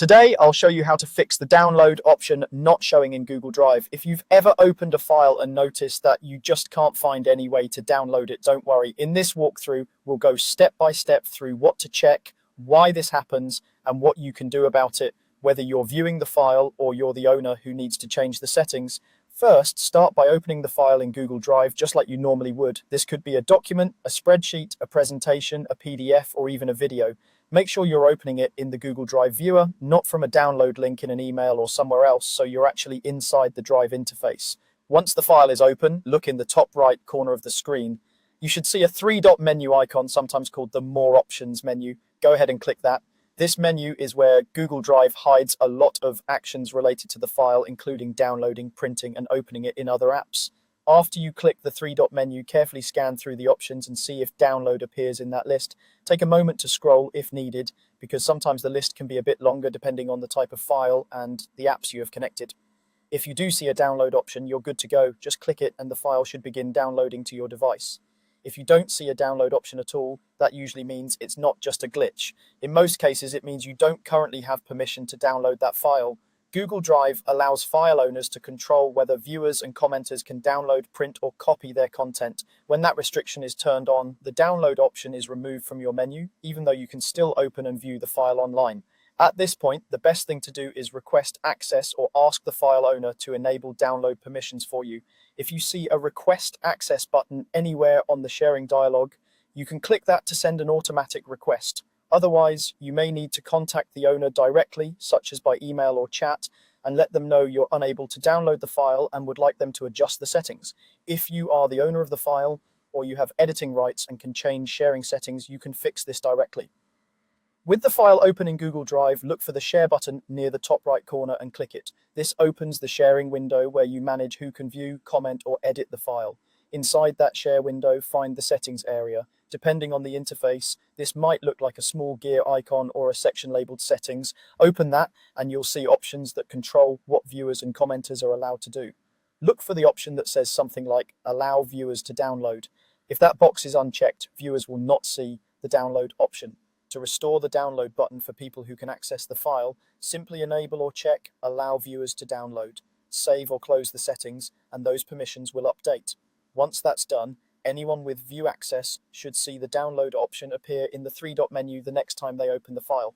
Today, I'll show you how to fix the download option not showing in Google Drive. If you've ever opened a file and noticed that you just can't find any way to download it, don't worry. In this walkthrough, we'll go step by step through what to check, why this happens, and what you can do about it, whether you're viewing the file or you're the owner who needs to change the settings. First, start by opening the file in Google Drive just like you normally would. This could be a document, a spreadsheet, a presentation, a PDF, or even a video. Make sure you're opening it in the Google Drive viewer, not from a download link in an email or somewhere else, so you're actually inside the Drive interface. Once the file is open, look in the top right corner of the screen. You should see a three-dot menu icon, sometimes called the More Options menu. Go ahead and click that. This menu is where Google Drive hides a lot of actions related to the file, including downloading, printing, and opening it in other apps. After you click the three-dot menu, carefully scan through the options and see if download appears in that list. Take a moment to scroll if needed, because sometimes the list can be a bit longer depending on the type of file and the apps you have connected. If you do see a download option, you're good to go. Just click it and the file should begin downloading to your device. If you don't see a download option at all, that usually means it's not just a glitch. In most cases, it means you don't currently have permission to download that file. Google Drive allows file owners to control whether viewers and commenters can download, print, or copy their content. When that restriction is turned on, the download option is removed from your menu, even though you can still open and view the file online. At this point, the best thing to do is request access or ask the file owner to enable download permissions for you. If you see a request access button anywhere on the sharing dialog, you can click that to send an automatic request. Otherwise, you may need to contact the owner directly, such as by email or chat, and let them know you're unable to download the file and would like them to adjust the settings. If you are the owner of the file, or you have editing rights and can change sharing settings, you can fix this directly. With the file open in Google Drive, look for the Share button near the top right corner and click it. This opens the sharing window where you manage who can view, comment, or edit the file. Inside that share window, find the settings area. Depending on the interface, this might look like a small gear icon or a section labeled settings. Open that and you'll see options that control what viewers and commenters are allowed to do. Look for the option that says something like allow viewers to download. If that box is unchecked, viewers will not see the download option. To restore the download button for people who can access the file, simply enable or check allow viewers to download. Save or close the settings and those permissions will update. Once that's done, anyone with view access should see the download option appear in the three-dot menu the next time they open the file.